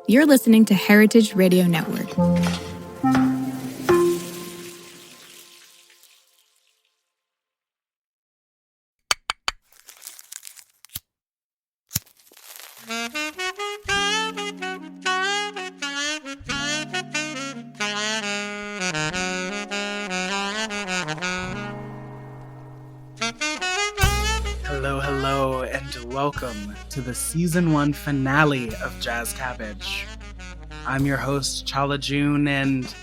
You're listening to Heritage Radio Network. Hello, and welcome to the Season 1 finale of Jazz Cabbage. I'm your host, Chala June, and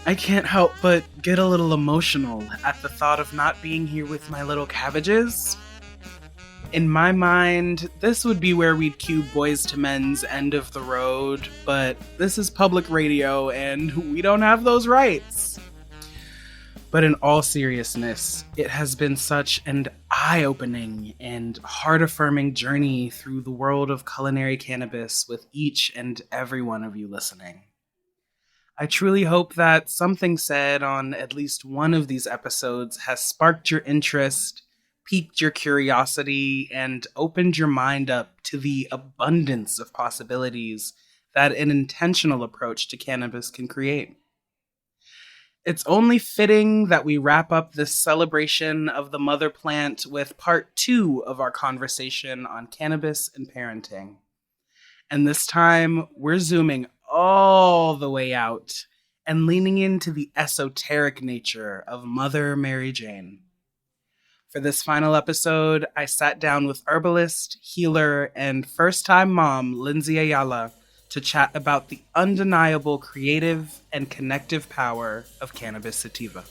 I can't help but get a little emotional at the thought of not being here with my little cabbages. In my mind, this would be where we'd cue Boys to Men's End of the Road, but this is public radio, and we don't have those rights. But in all seriousness, it has been such an eye-opening and heart-affirming journey through the world of culinary cannabis with each and every one of you listening. I truly hope that something said on at least one of these episodes has sparked your interest, piqued your curiosity, and opened your mind up to the abundance of possibilities that an intentional approach to cannabis can create. It's only fitting that we wrap up this celebration of the mother plant with part 2 of our conversation on cannabis and parenting. And this time, we're zooming all the way out and leaning into the esoteric nature of Mother Mary Jane. For this final episode, I sat down with herbalist, healer, and first-time mom Lynsey Ayala to chat about the undeniable creative and connective power of cannabis sativa.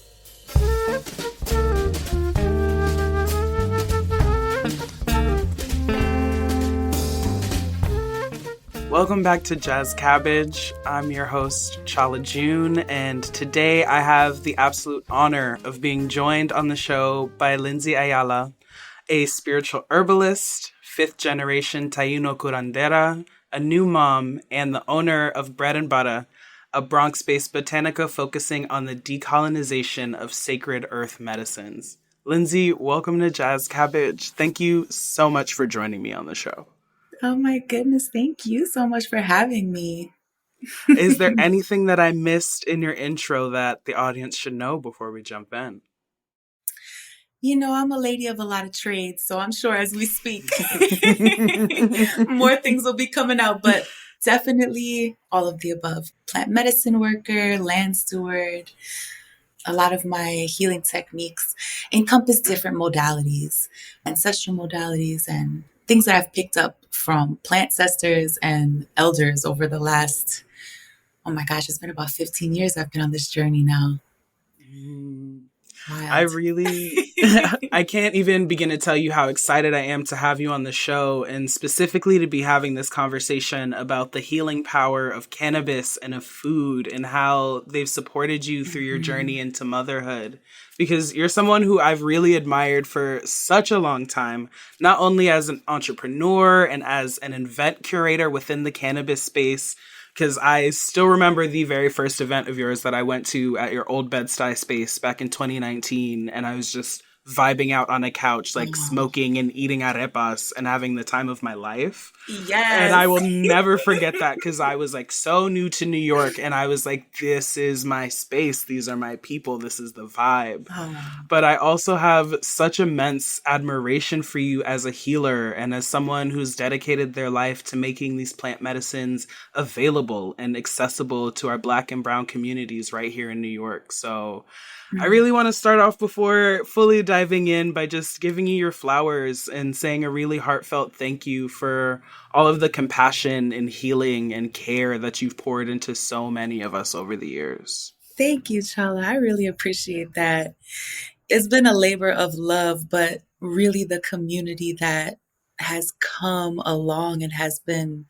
Welcome back to Jazz Cabbage. I'm your host, Chala June, and today I have the absolute honor of being joined on the show by Lynsey Ayala, a spiritual herbalist, 5th generation Taino curandera, a new mom, and the owner of BreadxButta, a Bronx-based botanica focusing on the decolonization of sacred earth medicines. Lynsey, welcome to Jazz Cabbage. Thank you so much for joining me on the show. Oh my goodness, thank you so much for having me. Is there anything that I missed in your intro that the audience should know before we jump in? You know, I'm a lady of a lot of trades, so I'm sure as we speak, more things will be coming out, but definitely all of the above. Plant medicine worker, land steward. A lot of my healing techniques encompass different modalities, ancestral modalities, and things that I've picked up from plant ancestors and elders over the last, oh my gosh, it's been about 15 years I've been on this journey now. Wild. I can't even begin to tell you how excited I am to have you on the show, and specifically to be having this conversation about the healing power of cannabis and of food and how they've supported you through your journey into motherhood. Because you're someone who I've really admired for such a long time, not only as an entrepreneur and as an event curator within the cannabis space, because I still remember the very first event of yours that I went to at your old Bed-Stuy space back in 2019, and I was just vibing out on a couch, like smoking and eating arepas and having the time of my life. Yes. And I will never forget that because I was like so new to New York and I was like, this is my space. These are my people. This is the vibe. But I also have such immense admiration for you as a healer and as someone who's dedicated their life to making these plant medicines available and accessible to our Black and Brown communities right here in New York. So I really want to start off before fully diving in by just giving you your flowers and saying a really heartfelt thank you for all of the compassion and healing and care that you've poured into so many of us over the years. Thank you, Chala. I really appreciate that. It's been a labor of love, but really the community that has come along and has been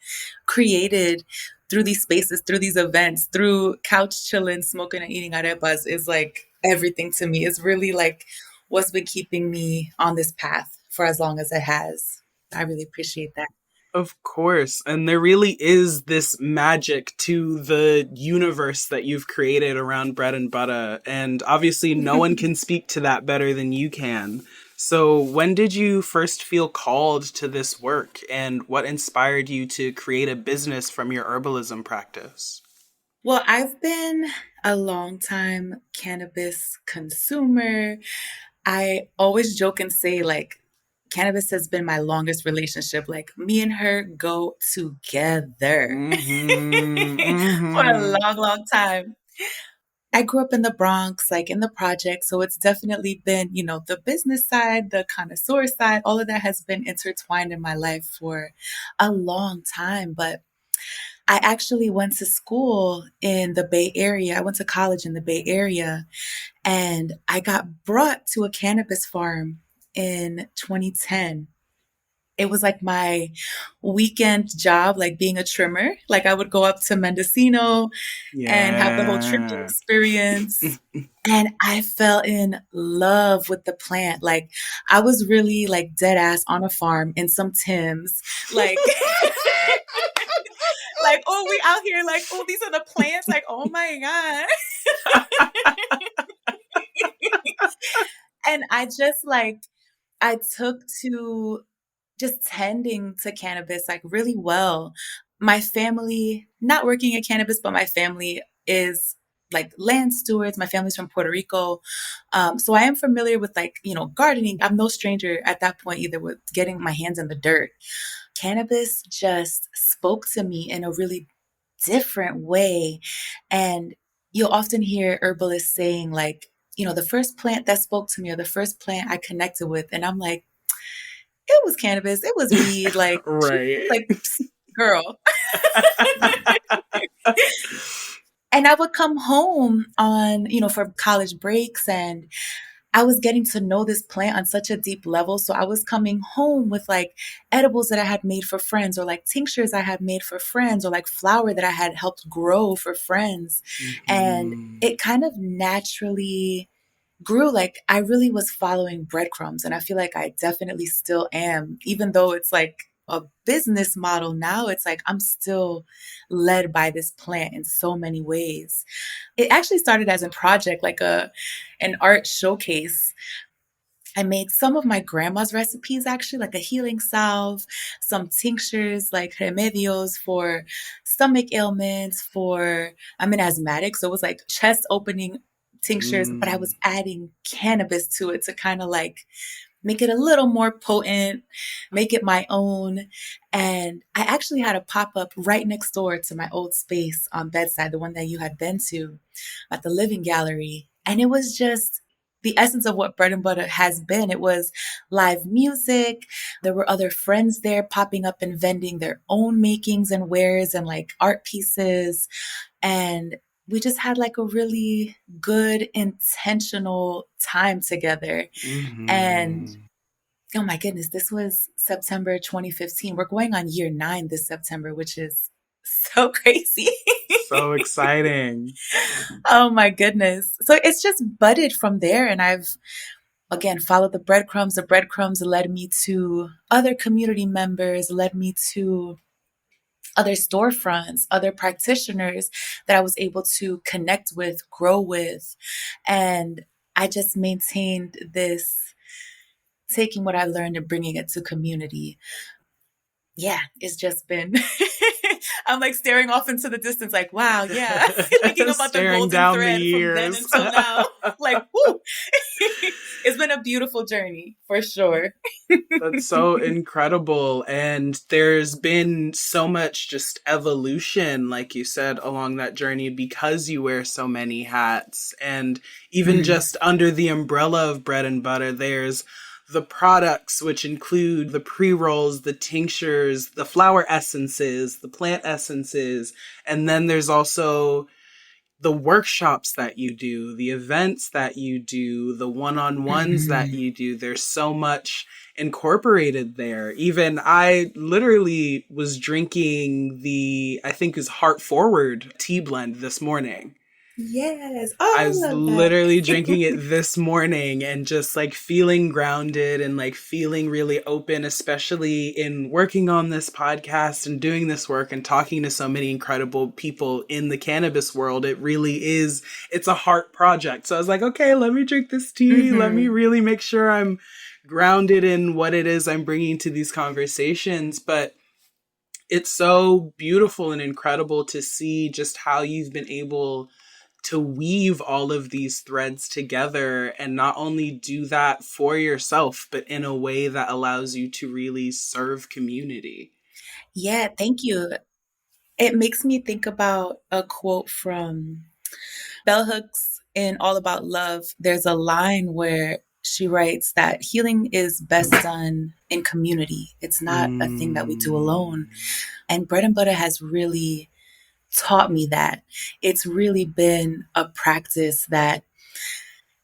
created through these spaces, through these events, through couch chilling, smoking and eating arepas is like everything to me. It's really like what's been keeping me on this path for as long as it has. I really appreciate that. Of course. And there really is this magic to the universe that you've created around BreadxButta. And obviously no one can speak to that better than you can. So when did you first feel called to this work, and what inspired you to create a business from your herbalism practice? Well, I've been a long time cannabis consumer. I always joke and say, like, cannabis has been my longest relationship. Like, me and her go together Mm-hmm, for a mm-hmm. long, long time. I grew up in the Bronx, like in the project. So it's definitely been, the business side, the connoisseur side, all of that has been intertwined in my life for a long time. But I actually went to school in the Bay Area. I went to college in the Bay Area and I got brought to a cannabis farm in 2010. It was like my weekend job, like being a trimmer. Like I would go up to Mendocino and have the whole trimming Yeah. experience. And I fell in love with the plant. Like I was really like dead ass on a farm in some Timbs. Like like, oh, we out here like, oh, these are the plants. Like, oh my God. And I just like I took to just tending to cannabis like really well. My family, not working at cannabis, but my family is like land stewards. My family's from Puerto Rico. So I am familiar with like, gardening. I'm no stranger at that point either with getting my hands in the dirt. Cannabis just spoke to me in a really different way. And you'll often hear herbalists saying, like, the first plant that spoke to me or the first plant I connected with. And I'm like, it was cannabis, it was weed. Like, she was Right. like, "Psst, girl." And I would come home on, for college breaks and I was getting to know this plant on such a deep level. So I was coming home with like edibles that I had made for friends or like tinctures I had made for friends or like flower that I had helped grow for friends. And Mm-hmm. it kind of naturally grew. Like I really was following breadcrumbs and I feel like I definitely still am, even though it's like a business model now. It's like I'm still led by this plant in so many ways. It actually started as a project, like an art showcase. I made some of my grandma's recipes actually, like a healing salve, some tinctures, like remedios for stomach ailments, I'm an asthmatic, so it was like chest opening tinctures, but I was Mm. adding cannabis to it to kind of like make it a little more potent, make it my own. And I actually had a pop up right next door to my old space on Bedside, the one that you had been to at the Living Gallery. And it was just the essence of what Bread and Butter has been. It was live music. There were other friends there popping up and vending their own makings and wares and like art pieces. And we just had like a really good, intentional time together. And Mm-hmm. oh my goodness, this was September 2015. We're going on year 9 this September, which is so crazy. So exciting. Oh my goodness. So it's just budded from there. And I've, again, followed the breadcrumbs. The breadcrumbs led me to other community members, led me to other storefronts, other practitioners that I was able to connect with, grow with. And I just maintained this taking what I learned and bringing it to community. Yeah, it's just been, I'm like staring off into the distance, like, wow, yeah, thinking about the Staring golden down the thread from then years. until now. Like, whoo, it's been a beautiful journey for sure. That's so incredible. And there's been so much just evolution, like you said, along that journey because you wear so many hats. And even Mhm. just under the umbrella of Bread and Butter, there's the products, which include the pre-rolls, the tinctures, the flower essences, the plant essences. And then there's also the workshops that you do, the events that you do, the one-on-ones that Mhm. you do. There's so much incorporated there. Even I literally was drinking I think is Heart Forward tea blend this morning. Yes. I Oh, I was love that. literally drinking it this morning and just like feeling grounded and like feeling really open, especially in working on this podcast and doing this work and talking to so many incredible people in the cannabis world. It really it's a heart project. So I was like, okay, let me drink this tea. Let me Hmm. really make sure I'm grounded in what it is I'm bringing to these conversations. But it's so beautiful and incredible to see just how you've been able to weave all of these threads together and not only do that for yourself, but in a way that allows you to really serve community. Yeah, thank you. It makes me think about a quote from Bell Hooks in All About Love. There's a line where she writes that healing is best done in community. It's not a thing that we do alone. And Bread and Butter has really taught me that. It's really been a practice that,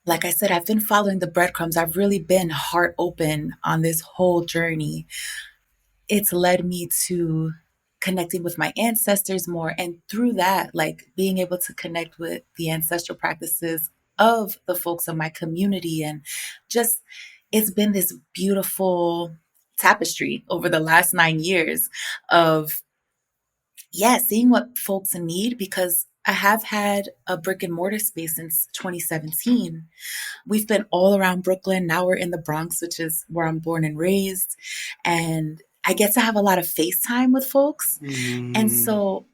like I said, I've been following the breadcrumbs. I've really been heart open on this whole journey. It's led me to connecting with my ancestors more. And through that, like being able to connect with the ancestral practices of the folks of my community. And just, it's been this beautiful tapestry over the last 9 years of, yeah, seeing what folks need, because I have had a brick and mortar space since 2017. We've been all around Brooklyn. Now we're in the Bronx, which is where I'm born and raised. And I get to have a lot of FaceTime with folks. And so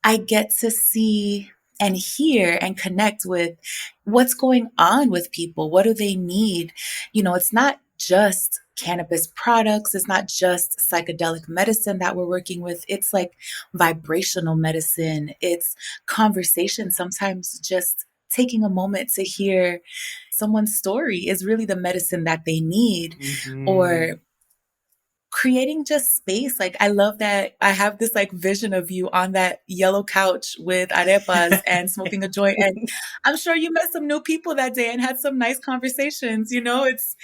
I get to see and hear and connect with what's going on with people. What do they need? It's not just cannabis products. It's not just psychedelic medicine that we're working with. It's like vibrational medicine. It's conversation. Sometimes just taking a moment to hear someone's story is really the medicine that they need. Or creating just space. Like, I love that I have this like vision of you on that yellow couch with arepas and smoking a joint. And I'm sure you met some new people that day and had some nice conversations. It's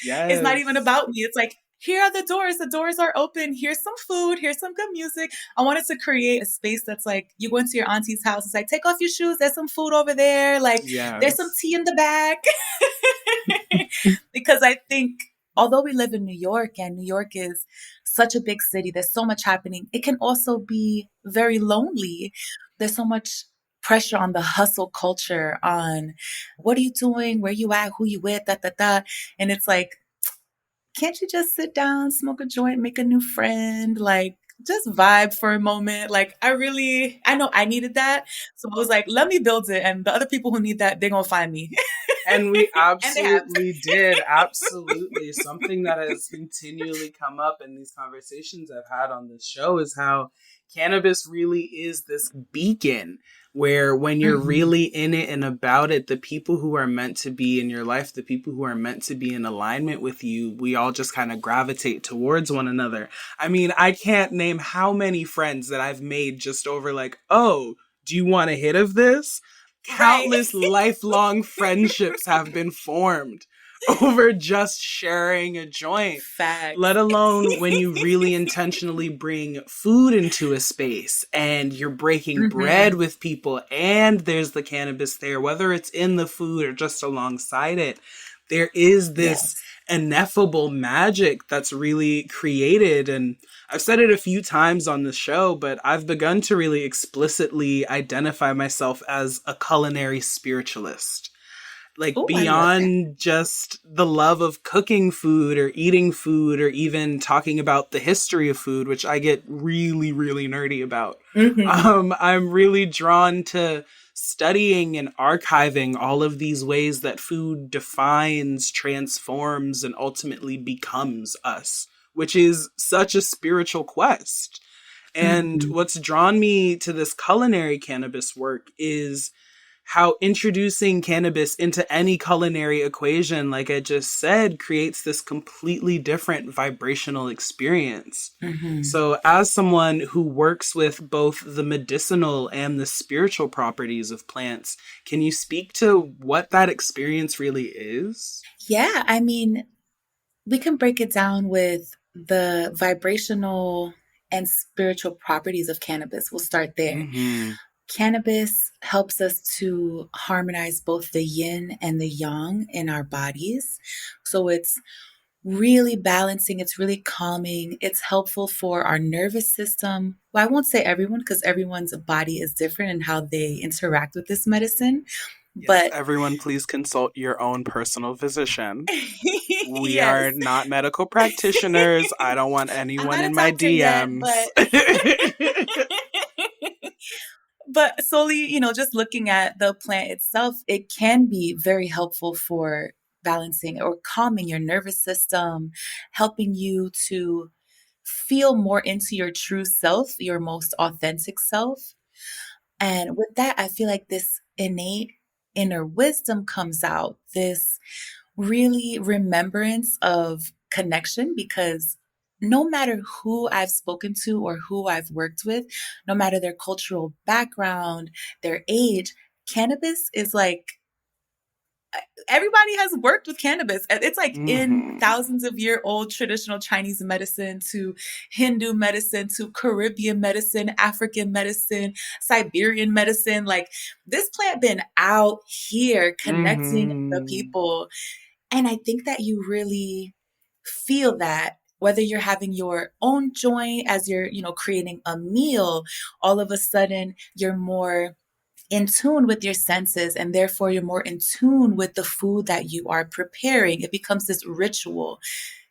not even about me. It's like, here are the doors. The doors are open. Here's some food. Here's some good music. I wanted to create a space that's like, you go into your auntie's house. It's like, take off your shoes. There's some food over there. Like, there's some tea in the back. Because I think, although we live in New York and New York is such a big city, there's so much happening. It can also be very lonely. There's so much pressure on the hustle culture, on what are you doing, where you at, who you with, da, da, da. And it's like, can't you just sit down, smoke a joint, make a new friend, like just vibe for a moment? Like, I know I needed that. So I was like, let me build it. And the other people who need that, they're going to find me. And we absolutely did. Absolutely. Something that has continually come up in these conversations I've had on this show is how cannabis really is this beacon where when you're really in it and about it, the people who are meant to be in your life, the people who are meant to be in alignment with you, we all just kind of gravitate towards one another. I mean, I can't name how many friends that I've made just over like, oh, do you want a hit of this? Countless lifelong friendships have been formed over just sharing a joint. Fact. Let alone when you really intentionally bring food into a space and you're breaking bread with people and there's the cannabis there, whether it's in the food or just alongside it. There is this ineffable magic that's really created. And I've said it a few times on the show, but I've begun to really explicitly identify myself as a culinary spiritualist. Like, beyond just the love of cooking food or eating food or even talking about the history of food, which I get really, really nerdy about. I'm really drawn to studying and archiving all of these ways that food defines, transforms, and ultimately becomes us, which is such a spiritual quest. And what's drawn me to this culinary cannabis work is how introducing cannabis into any culinary equation, like I just said, creates this completely different vibrational experience. So as someone who works with both the medicinal and the spiritual properties of plants, can you speak to what that experience really is? Yeah, I mean, we can break it down with the vibrational and spiritual properties of cannabis. We'll start there. Cannabis helps us to harmonize both the yin and the yang in our bodies. So it's really balancing, it's really calming, it's helpful for our nervous system. Well, I won't say everyone, because everyone's body is different in how they interact with this medicine. Yes, But everyone, please consult your own personal physician. We are yes. not medical practitioners. I don't want I'm anyone not a in my doctor yet, DMs. but solely, just looking at the plant itself, it can be very helpful for balancing or calming your nervous system, helping you to feel more into your true self, your most authentic self. And with that, I feel like this innate inner wisdom comes out, this really remembrance of connection, because no matter who I've spoken to or who I've worked with, no matter their cultural background, their age, cannabis is like everybody has worked with cannabis. It's like in Hmm. thousands of year old traditional Chinese medicine to Hindu medicine to Caribbean medicine, African medicine, Siberian medicine. Like this plant been out here connecting the Hmm. people. And I think that you really feel that whether you're having your own joint as you're, creating a meal, all of a sudden you're more in tune with your senses, and therefore you're more in tune with the food that you are preparing. It becomes this ritual.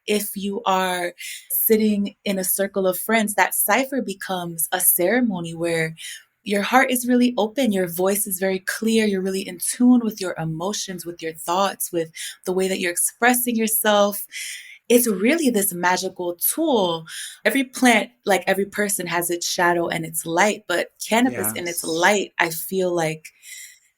If you are sitting in a circle of friends, that cipher becomes a ceremony where your heart is really open, your voice is very clear, you're really in tune with your emotions, with your thoughts, with the way that you're expressing yourself. It's really this magical tool. Every plant, like every person, has its shadow and its light, but cannabis in its Yes. light, I feel like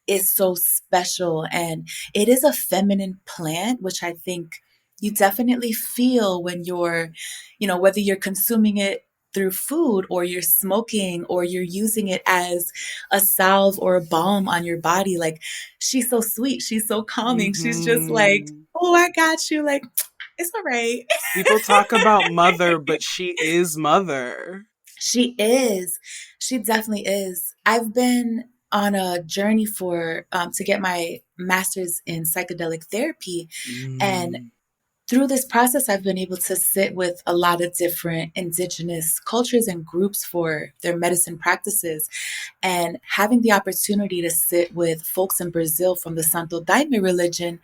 is so special. And it is a feminine plant, which I think you definitely feel when you're, whether you're consuming it through food or you're smoking or you're using it as a salve or a balm on your body. Like she's so sweet. She's so calming. She's just like, Hmm. oh, I got you. Like, it's all right. People talk about mother, but she is mother. She is. She definitely is. I've been on a journey for to get my master's in psychedelic therapy, and Mm. through this process, I've been able to sit with a lot of different indigenous cultures and groups for their medicine practices, and having the opportunity to sit with folks in Brazil from the Santo Daime religion.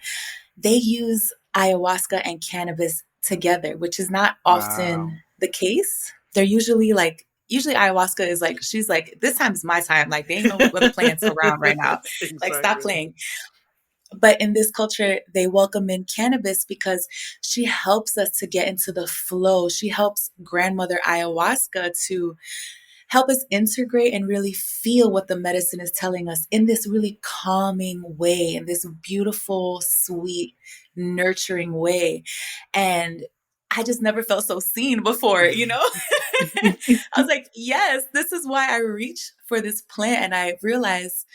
They use ayahuasca and cannabis together, which is not Wow. often the case. They're usually ayahuasca is like, she's like, this time is my time. Like, there ain't no other plants around right now. Like, stop Exactly. playing. But in this culture, they welcome in cannabis because she helps us to get into the flow. She helps grandmother ayahuasca to help us integrate and really feel what the medicine is telling us in this really calming way, in this beautiful, sweet, nurturing way. And I just never felt so seen before, I was like, yes, this is why I reach for this plant. And I realized,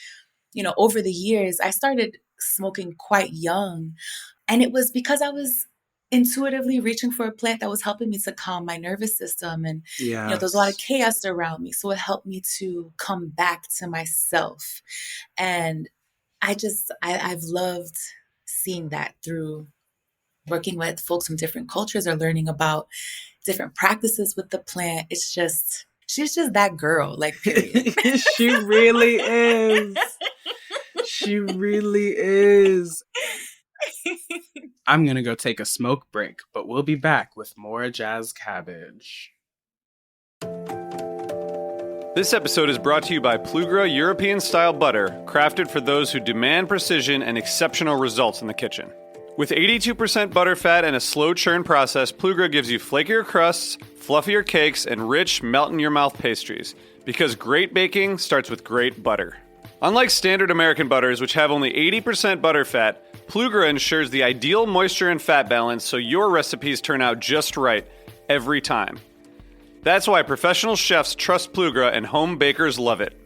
over the years, I started smoking quite young. And it was because I was intuitively reaching for a plant that was helping me to calm my nervous system. And, there's a lot of Yes. chaos around me. So it helped me to come back to myself. And I've loved seeing that through working with folks from different cultures or learning about different practices with the plant. She's just that girl, like, period. She really is. She really is. I'm going to go take a smoke break, but we'll be back with more Jazz Cabbage. This episode is brought to you by Plugra European-style butter, crafted for those who demand precision and exceptional results in the kitchen. With 82% butter fat and a slow churn process, Plugra gives you flakier crusts, fluffier cakes, and rich, melt-in-your-mouth pastries. Because great baking starts with great butter. Unlike standard American butters, which have only 80% butter fat, Plugra ensures the ideal moisture and fat balance so your recipes turn out just right every time. That's why professional chefs trust Plugra and home bakers love it.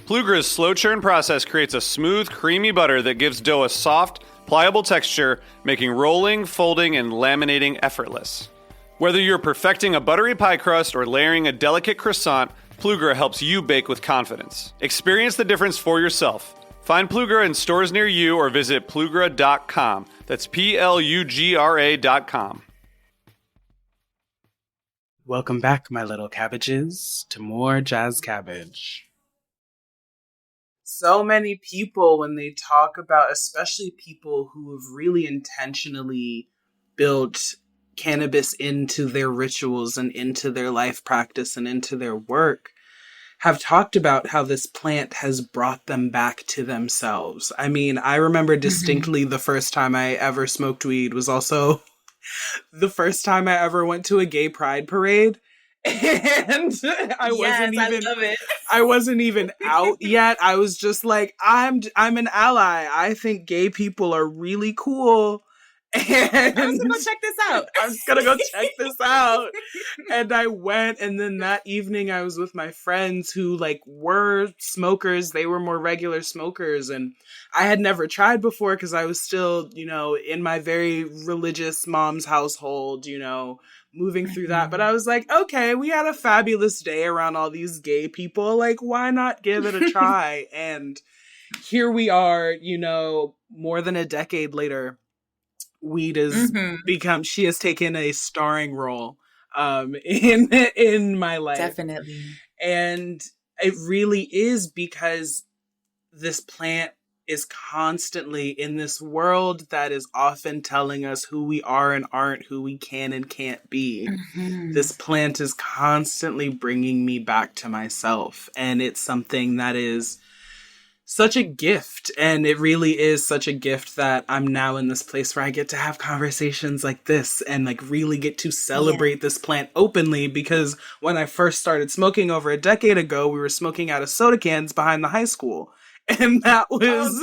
Plugra's slow churn process creates a smooth, creamy butter that gives dough a soft, pliable texture, making rolling, folding, and laminating effortless. Whether you're perfecting a buttery pie crust or layering a delicate croissant, Plugra helps you bake with confidence. Experience the difference for yourself. Find Plugra in stores near you or visit plugra.com. That's Plugra.com. Welcome back, my little cabbages, to more Jazz Cabbage. so many people, when they talk about, especially people who have really intentionally built cannabis into their rituals and into their life practice and into their work, have talked about how this plant has brought them back to themselves. I mean, I remember distinctly the first time I ever smoked weed was also the first time I ever went to a gay pride parade. And I love it. I wasn't even out yet. I was just like, I'm an ally. I think gay people are really cool. And I'm just gonna check this out. I'm just gonna go check this out. And I went, and then that evening I was with my friends who like were smokers. They were more regular smokers, and I had never tried before because I was still, in my very religious mom's household, moving through that. But I was like, okay, we had a fabulous day around all these gay people. Like, why not give it a try? And here we are, more than a decade later. Weed has she has taken a starring role in my life. Definitely. And it really is because this plant is constantly in this world that is often telling us who we are and aren't, who we can and can't be. This plant is constantly bringing me back to myself. And it's something that is such a gift. And it really is such a gift that I'm now in this place where I get to have conversations like this and like really get to celebrate this plant openly. Because when I first started smoking over a decade ago, we were smoking out of soda cans behind the high school. And that was,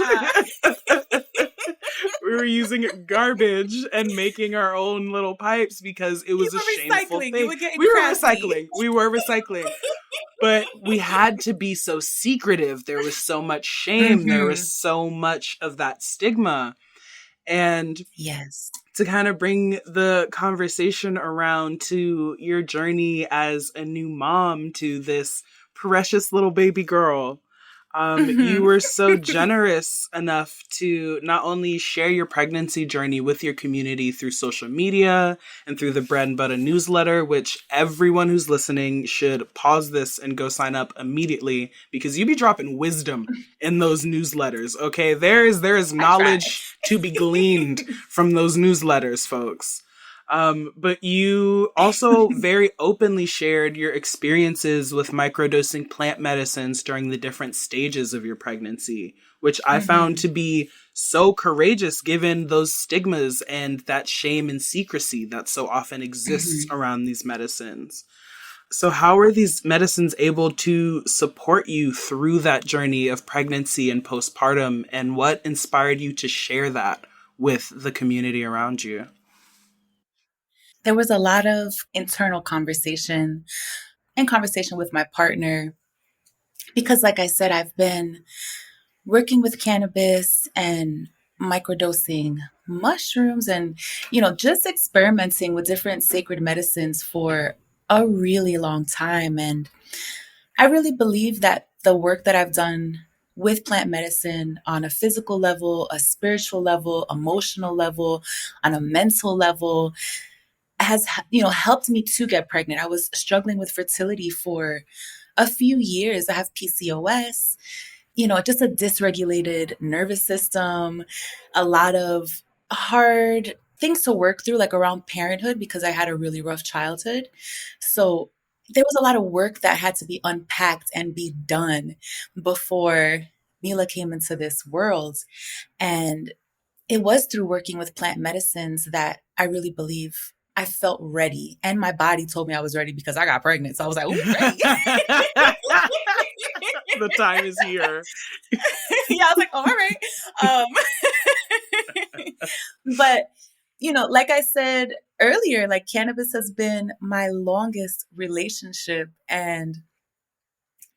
we were using garbage and making our own little pipes because it was a shameful thing. We were recycling. But we had to be so secretive. There was so much shame. There was so much of that stigma. And to kind of bring the conversation around to your journey as a new mom to this precious little baby girl, you were so generous enough to not only share your pregnancy journey with your community through social media and through the BreadxButta newsletter, which everyone who's listening should pause this and go sign up immediately because you be dropping wisdom in those newsletters. Okay, there is knowledge to be gleaned from those newsletters, folks. But you also very openly shared your experiences with microdosing plant medicines during the different stages of your pregnancy, which I found to be so courageous given those stigmas and that shame and secrecy that so often exists around these medicines. So how are these medicines able to support you through that journey of pregnancy and postpartum, and what inspired you to share that with the community around you? There was a lot of internal conversation and conversation with my partner because, like I said, I've been working with cannabis and microdosing mushrooms and, just experimenting with different sacred medicines for a really long time. And I really believe that the work that I've done with plant medicine on a physical level, a spiritual level, emotional level, on a mental level, has helped me to get pregnant. I was struggling with fertility for a few years. I have PCOS, just a dysregulated nervous system, a lot of hard things to work through, like around parenthood, because I had a really rough childhood. So there was a lot of work that had to be unpacked and be done before Mila came into this world. And it was through working with plant medicines that I really believe I felt ready. And my body told me I was ready because I got pregnant. So I was like, ooh, ready. The time is here. Yeah, I was like, oh, all right. But, like I said earlier, like cannabis has been my longest relationship. And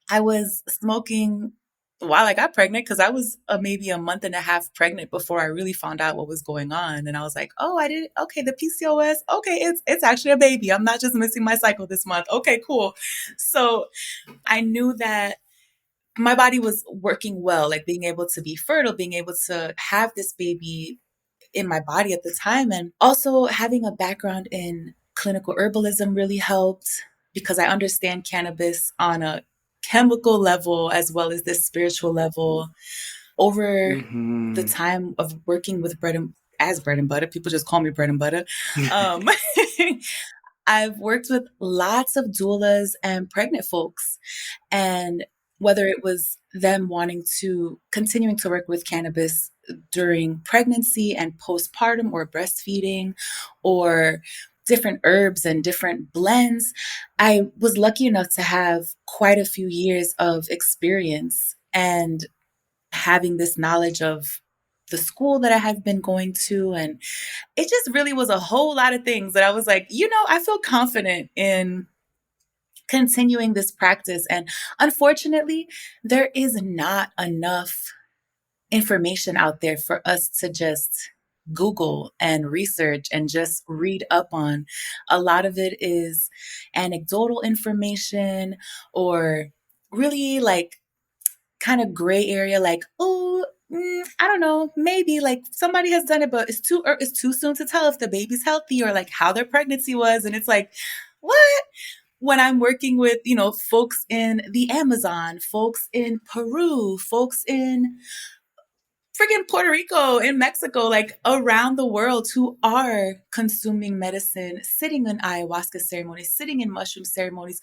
I was smoking while I got pregnant because I was maybe a month and a half pregnant before I really found out what was going on. And I was like, oh, okay, the PCOS, okay, it's actually a baby. I'm not just missing my cycle this month. Okay, cool. So I knew that my body was working well, like being able to be fertile, being able to have this baby in my body at the time. And also having a background in clinical herbalism really helped because I understand cannabis on a chemical level as well as this spiritual level over the Mm-hmm. time of working with bread and butter. People just call me bread and butter. Um, I've worked with lots of doulas and pregnant folks, and whether it was them wanting to continuing to work with cannabis during pregnancy and postpartum or breastfeeding or different herbs and different blends, I was lucky enough to have quite a few years of experience and having this knowledge of the school that I had been going to. And it just really was a whole lot of things that I was like, I feel confident in continuing this practice. And unfortunately, there is not enough information out there for us to just Google and research and just read up on. A lot of it is anecdotal information or really like kind of gray area, like, oh, I don't know, maybe like somebody has done it, but it's too soon to tell if the baby's healthy or like how their pregnancy was. And it's like, what? When I'm working with, folks in the Amazon, folks in Peru, folks in freaking Puerto Rico, in Mexico, like around the world who are consuming medicine, sitting in ayahuasca ceremonies, sitting in mushroom ceremonies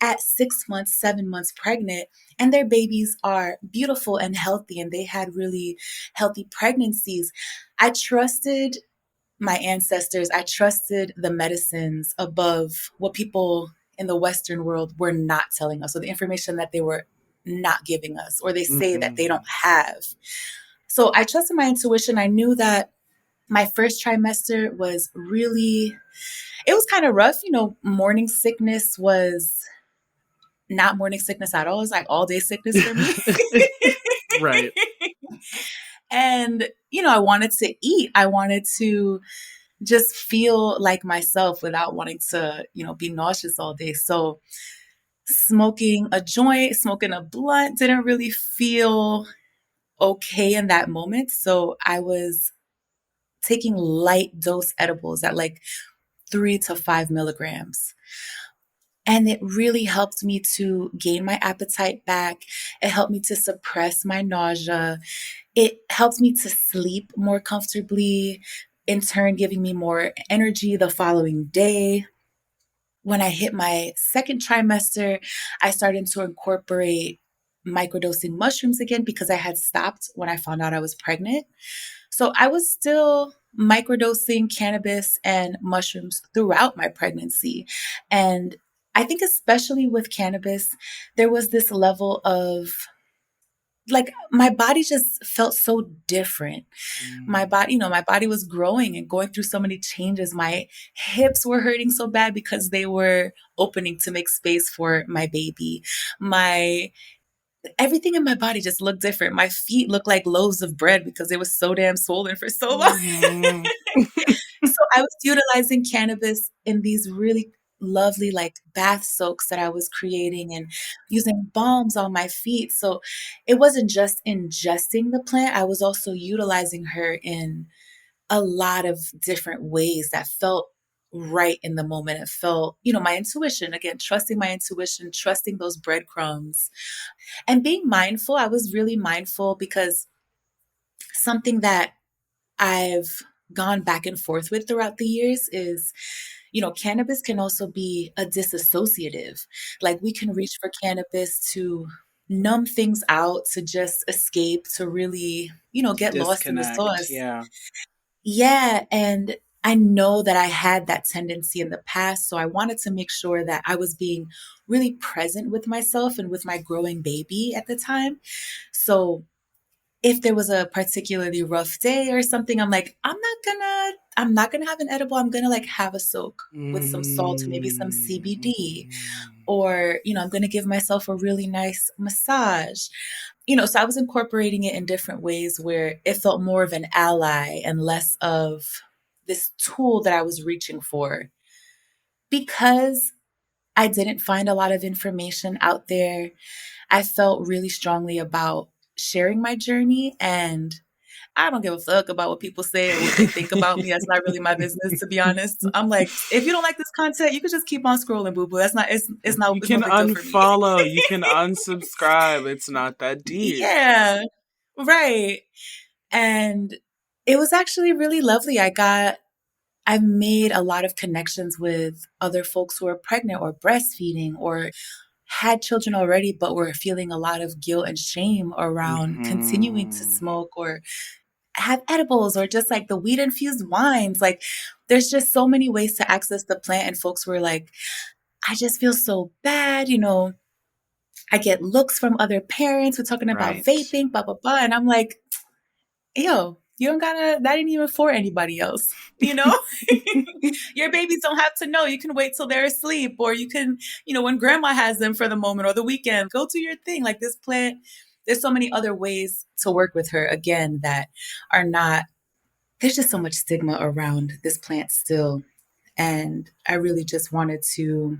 at 6 months, 7 months pregnant, and their babies are beautiful and healthy, and they had really healthy pregnancies. I trusted my ancestors. I trusted the medicines above what people in the Western world were not telling us, or the information that they were not giving us, or they say that they don't have. So I trusted my intuition. I knew that my first trimester was it was kind of rough. Morning sickness was not morning sickness at all. It was like all day sickness for me. Right. And, I wanted to eat. I wanted to just feel like myself without wanting to, be nauseous all day. So smoking a joint, smoking a blunt didn't really feel okay in that moment. So I was taking light dose edibles at like 3 to 5 milligrams. And it really helped me to gain my appetite back. It helped me to suppress my nausea. It helped me to sleep more comfortably, in turn, giving me more energy the following day. When I hit my second trimester, I started to incorporate microdosing mushrooms again because I had stopped when I found out I was pregnant. So I was still microdosing cannabis and mushrooms throughout my pregnancy. And I think especially with cannabis, there was this level of like my body just felt so different. My body was growing and going through so many changes. My hips were hurting so bad because they were opening to make space for my baby. Everything in my body just looked different. My feet looked like loaves of bread because they were so damn swollen for so long. Mm-hmm. So I was utilizing cannabis in these really lovely like bath soaks that I was creating and using balms on my feet. So it wasn't just ingesting the plant, I was also utilizing her in a lot of different ways that felt right in the moment. It felt, my intuition, again, trusting my intuition, trusting those breadcrumbs and being mindful. I was really mindful because something that I've gone back and forth with throughout the years is, cannabis can also be a disassociative. Like we can reach for cannabis to numb things out, to just escape, to really, get lost in the Disconnect. sauce. Yeah. Yeah. And I know that I had that tendency in the past. So I wanted to make sure that I was being really present with myself and with my growing baby at the time. So if there was a particularly rough day or something, I'm like, I'm not gonna have an edible. I'm gonna like have a soak with some salt, maybe some CBD, or, I'm gonna give myself a really nice massage. So I was incorporating it in different ways where it felt more of an ally and less of this tool that I was reaching for. Because I didn't find a lot of information out there, I felt really strongly about sharing my journey, and I don't give a fuck about what people say or what they think about me. That's not really my business, to be honest. I'm like, if you don't like this content, you can just keep on scrolling, boo boo. That's not, it's not, You it's no can big deal for me. unfollow, you can unsubscribe. It's not that deep. Yeah, right. And it was actually really lovely. I made a lot of connections with other folks who are pregnant or breastfeeding or had children already, but were feeling a lot of guilt and shame around continuing to smoke or have edibles or just like the weed infused wines. Like there's just so many ways to access the plant. And folks were like, I just feel so bad. I get looks from other parents. We're talking about Right. vaping, blah, blah, blah. And I'm like, yo, you don't gotta, that ain't even for anybody else. Your babies don't have to know. You can wait till they're asleep, or you can, when grandma has them for the moment or the weekend, go do your thing. Like this plant, there's so many other ways to work with her again that are not, there's just so much stigma around this plant still. And I really just wanted to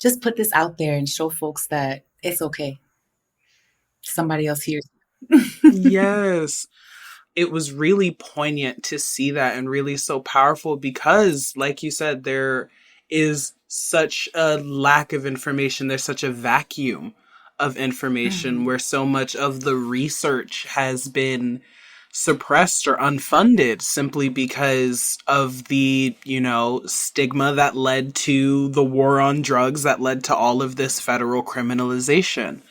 just put this out there and show folks that it's okay. Somebody else hears. Yes. It was really poignant to see that and really so powerful because, like you said, there is such a lack of information. There's such a vacuum of information where so much of the research has been suppressed or unfunded simply because of the, stigma that led to the war on drugs that led to all of this federal criminalization.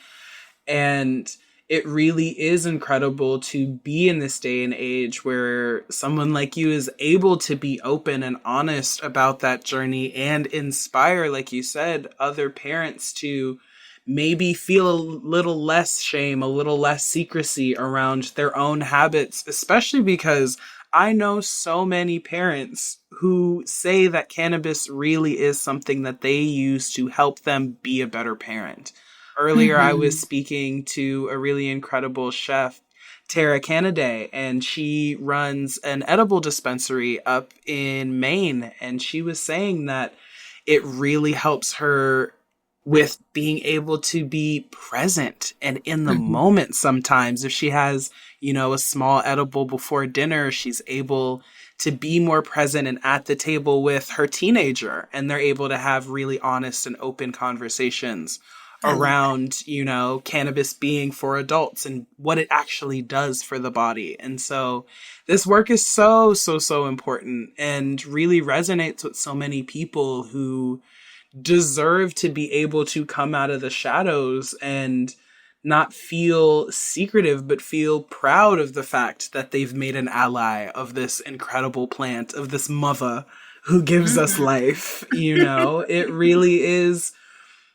And it really is incredible to be in this day and age where someone like you is able to be open and honest about that journey and inspire, like you said, other parents to maybe feel a little less shame, a little less secrecy around their own habits, especially because I know so many parents who say that cannabis really is something that they use to help them be a better parent. Earlier, I was speaking to a really incredible chef, Tara Canaday, and she runs an edible dispensary up in Maine. And she was saying that it really helps her with being able to be present and in the moment sometimes. If she has, a small edible before dinner, she's able to be more present and at the table with her teenager. And they're able to have really honest and open conversations around, cannabis being for adults and what it actually does for the body. And so this work is so, so, so important and really resonates with so many people who deserve to be able to come out of the shadows and not feel secretive, but feel proud of the fact that they've made an ally of this incredible plant, of this mother who gives us life. It really is.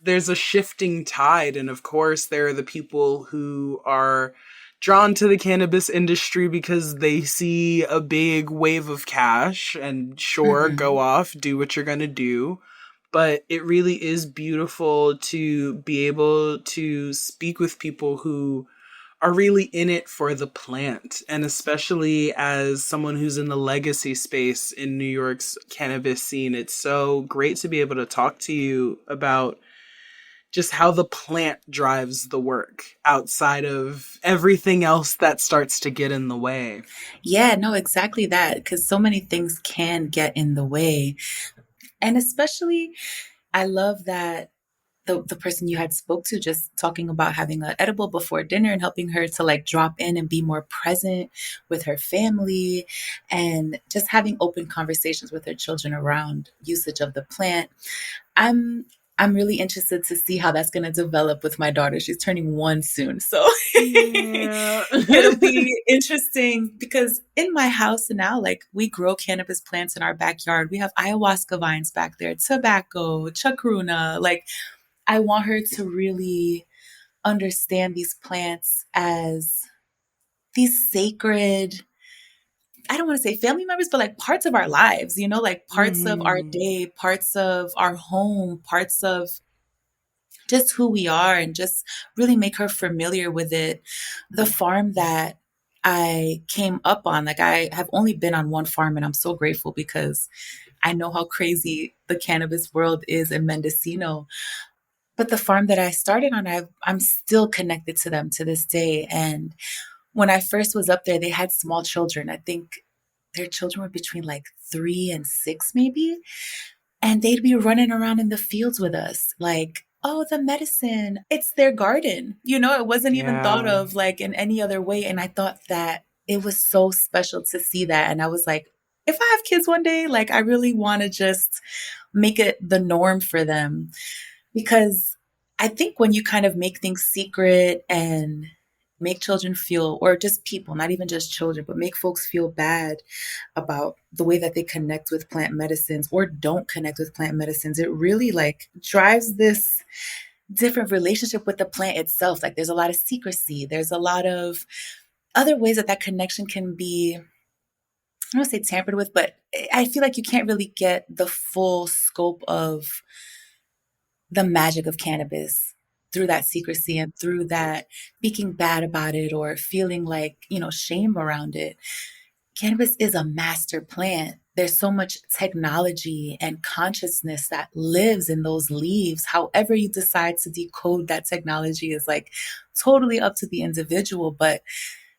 There's a shifting tide. And of course, there are the people who are drawn to the cannabis industry because they see a big wave of cash and go off, do what you're going to do. But it really is beautiful to be able to speak with people who are really in it for the plant. And especially as someone who's in the legacy space in New York's cannabis scene, it's so great to be able to talk to you about just how the plant drives the work outside of everything else that starts to get in the way. Yeah, no, exactly that. Because so many things can get in the way. And especially, I love that the person you had spoke to just talking about having an edible before dinner and helping her to like drop in and be more present with her family and just having open conversations with her children around usage of the plant. I'm really interested to see how that's going to develop with my daughter. She's turning 1 soon. So it'll be interesting because in my house now, like we grow cannabis plants in our backyard. We have ayahuasca vines back there, tobacco, chacruna. Like I want her to really understand these plants as these sacred, I don't want to say family members, but like parts of our lives, like parts of our day, parts of our home, parts of just who we are, and just really make her familiar with it. The farm that I came up on, like I have only been on one farm, and I'm so grateful because I know how crazy the cannabis world is in Mendocino. But the farm that I started on, I'm still connected to them to this day. And when I first was up there, they had small children. I think their children were between like 3 and 6, maybe. And they'd be running around in the fields with us, like, oh, the medicine, it's their garden. It wasn't even thought Yeah. of like in any other way. And I thought that it was so special to see that. And I was like, if I have kids one day, like, I really want to just make it the norm for them. Because I think when you kind of make things secret and make children feel, or just people, not even just children, but make folks feel bad about the way that they connect with plant medicines or don't connect with plant medicines, it really like drives this different relationship with the plant itself. Like there's a lot of secrecy. There's a lot of other ways that connection can be, I don't want to say tampered with, but I feel like you can't really get the full scope of the magic of cannabis through that secrecy and through that speaking bad about it or feeling like, shame around it. Cannabis is a master plant. There's so much technology and consciousness that lives in those leaves. However you decide to decode that technology is like totally up to the individual, but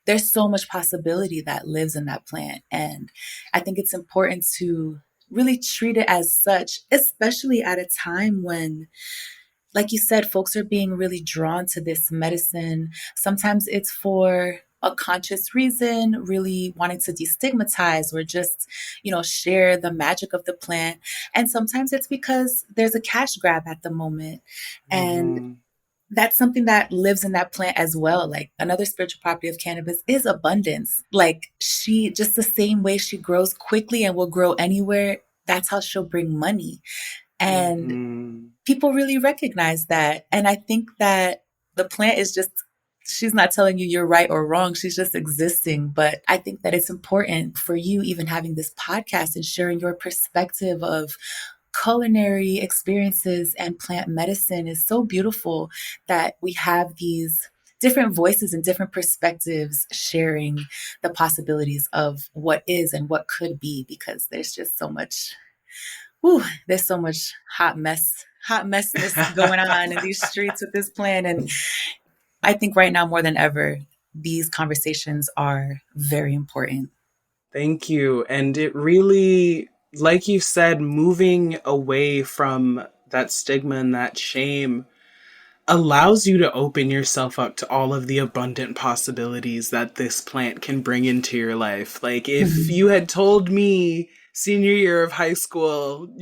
there's so much possibility that lives in that plant. And I think it's important to really treat it as such, especially at a time when, like you said, folks are being really drawn to this medicine. Sometimes it's for a conscious reason, really wanting to destigmatize or just, share the magic of the plant. And sometimes it's because there's a cash grab at the moment. And that's something that lives in that plant as well. Like another spiritual property of cannabis is abundance. Like just the same way she grows quickly and will grow anywhere, that's how she'll bring money. And people really recognize that. And I think that the plant is just, she's not telling you you're right or wrong. She's just existing. But I think that it's important for you, even having this podcast and sharing your perspective of culinary experiences and plant medicine is so beautiful that we have these different voices and different perspectives sharing the possibilities of what is and what could be, because there's just so much, there's so much hot messness going on in these streets with this plant. And I think right now more than ever, these conversations are very important. Thank you. And it really, like you said, moving away from that stigma and that shame allows you to open yourself up to all of the abundant possibilities that this plant can bring into your life. Like if you had told me senior year of high school,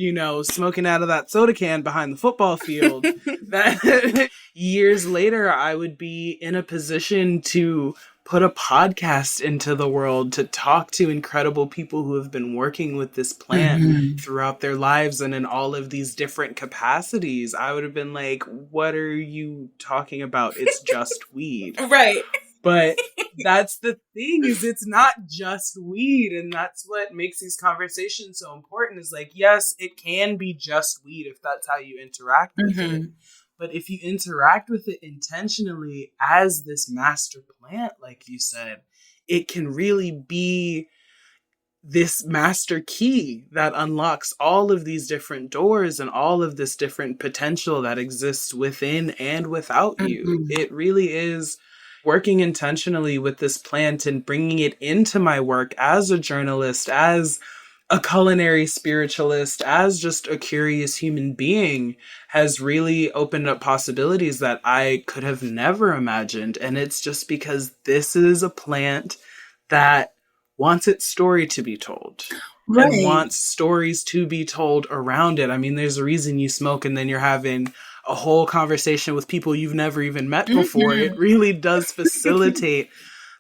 smoking out of that soda can behind the football field, that years later I would be in a position to put a podcast into the world to talk to incredible people who have been working with this plant throughout their lives and in all of these different capacities, I would have been like, what are you talking about? It's just weed. Right. But that's the thing, is it's not just weed. And that's what makes these conversations so important, is like, yes, it can be just weed if that's how you interact with it. But if you interact with it intentionally as this master plant, like you said, it can really be this master key that unlocks all of these different doors and all of this different potential that exists within and without you. It really is working intentionally with this plant and bringing it into my work as a journalist, as a culinary spiritualist, as just a curious human being, has really opened up possibilities that I could have never imagined. And it's just because this is a plant that wants its story to be told. Right. And wants stories to be told around it. I mean, there's a reason you smoke and then you're having a whole conversation with people you've never even met before. It really does facilitate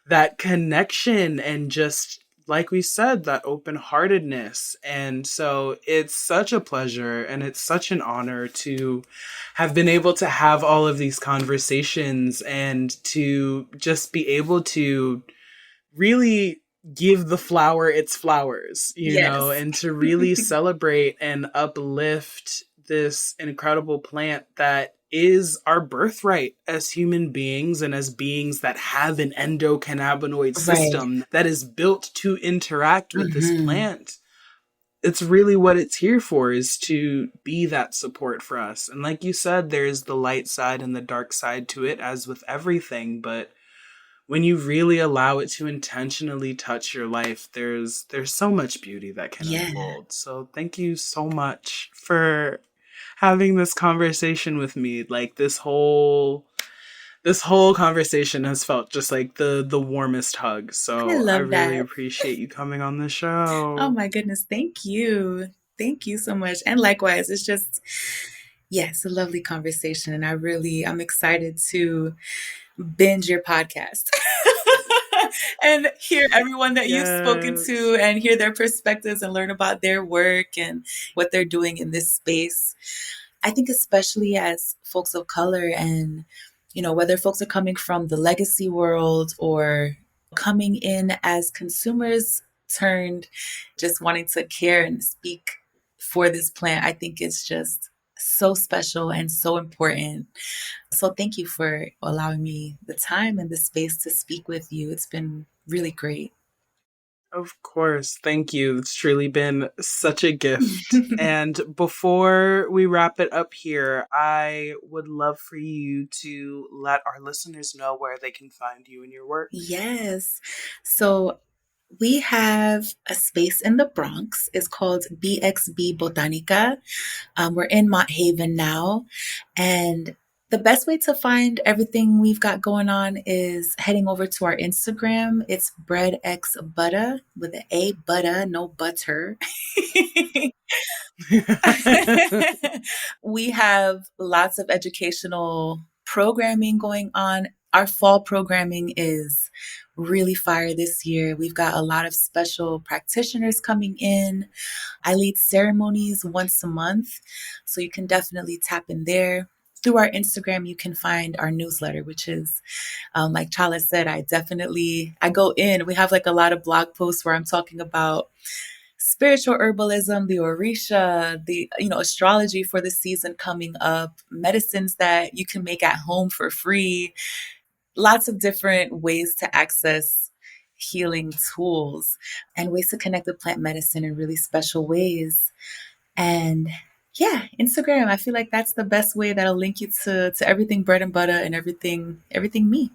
that connection and just, like we said, that open-heartedness. And so it's such a pleasure and it's such an honor to have been able to have all of these conversations and to just be able to really give the flower its flowers, you know, and to really celebrate and uplift this incredible plant that is our birthright as human beings and as beings that have an endocannabinoid system that is built to interact with this plant. It's really what it's here for, is to be that support for us. And like you said, there's the light side and the dark side to it, as with everything, but when you really allow it to intentionally touch your life, there's so much beauty that can unfold. So thank you so much for having this conversation with me. Like this whole conversation has felt just like the warmest hug. So I really appreciate you coming on the show. Oh my goodness. Thank you. Thank you so much. And likewise, it's just, yes, a lovely conversation. And I'm excited to binge your podcast and hear everyone that you've spoken to and hear their perspectives and learn about their work and what they're doing in this space. I think especially as folks of color and, whether folks are coming from the legacy world or coming in as consumers turned just wanting to care and speak for this plant, I think it's just so special and so important. So thank you for allowing me the time and the space to speak with you. It's been really great. Of course. Thank you. It's truly been such a gift. And before we wrap it up here, I would love for you to let our listeners know where they can find you and your work. Yes. So we have a space in the Bronx. It's called BXB Botanica. We're in Mott Haven now. And the best way to find everything we've got going on is heading over to our Instagram. It's BreadxButta with an A, butter, no butter. We have lots of educational programming going on. Our fall programming is really fire this year. We've got a lot of special practitioners coming in. I lead ceremonies once a month, so you can definitely tap in there. Through our Instagram, you can find our newsletter, which is, like Chala said, I go in. We have like a lot of blog posts where I'm talking about spiritual herbalism, the Orisha, the astrology for the season coming up, medicines that you can make at home for free, lots of different ways to access healing tools and ways to connect with plant medicine in really special ways. And yeah, Instagram, I feel like that's the best way that'll link you to everything bread and butter and everything me.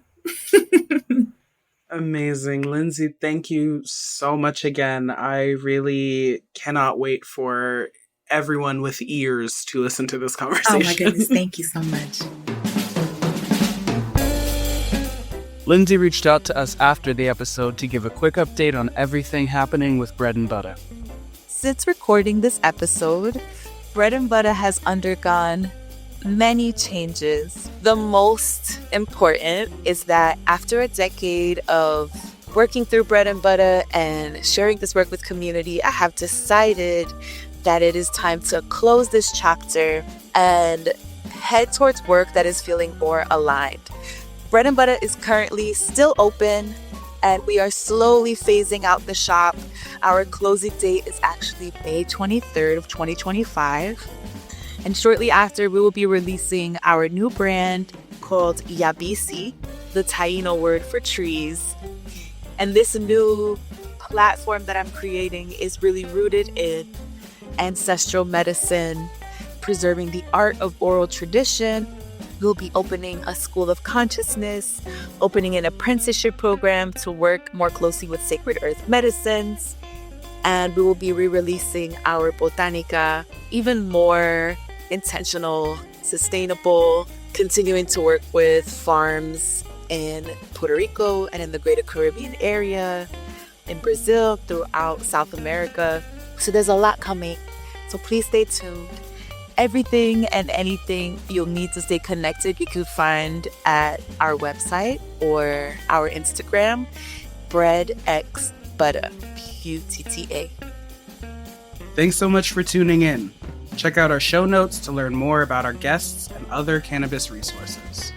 Amazing. Lynsey, thank you so much again. I really cannot wait for everyone with ears to listen to this conversation. Oh my goodness, thank you so much. Lynsey reached out to us after the episode to give a quick update on everything happening with Bread and Butta. Since recording this episode, Bread and Butta has undergone many changes. The most important is that after a decade of working through Bread and Butta and sharing this work with community, I have decided that it is time to close this chapter and head towards work that is feeling more aligned. Bread and Butta is currently still open, and we are slowly phasing out the shop. Our closing date is actually May 23rd of 2025. And shortly after, we will be releasing our new brand called Yabisi, the Taino word for trees. And this new platform that I'm creating is really rooted in ancestral medicine, preserving the art of oral tradition. We'll be opening a school of consciousness, opening an apprenticeship program to work more closely with sacred earth medicines, and we will be re-releasing our Botanica, even more intentional, sustainable, continuing to work with farms in Puerto Rico and in the greater Caribbean area, in Brazil, throughout South America. So there's a lot coming. So please stay tuned. Everything and anything you'll need to stay connected, you can find at our website or our Instagram, BreadxButta, BUTTA. Thanks so much for tuning in. Check out our show notes to learn more about our guests and other cannabis resources.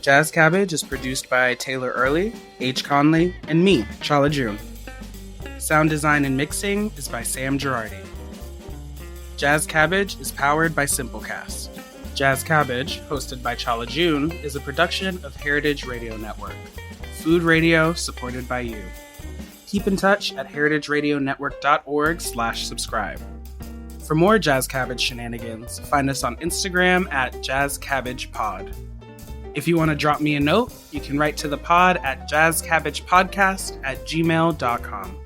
Jazz Cabbage is produced by Taylor Early, H. Conley, and me, Chala June. Sound design and mixing is by Sam Gerardi. Jazz Cabbage is powered by Simplecast. Jazz Cabbage, hosted by Chala June, is a production of Heritage Radio Network. Food radio supported by you. Keep in touch at heritageradionetwork.org/subscribe. For more Jazz Cabbage shenanigans, find us on Instagram at JazzCabbagePod. If you want to drop me a note, you can write to the pod at jazzcabbagepodcast@gmail.com.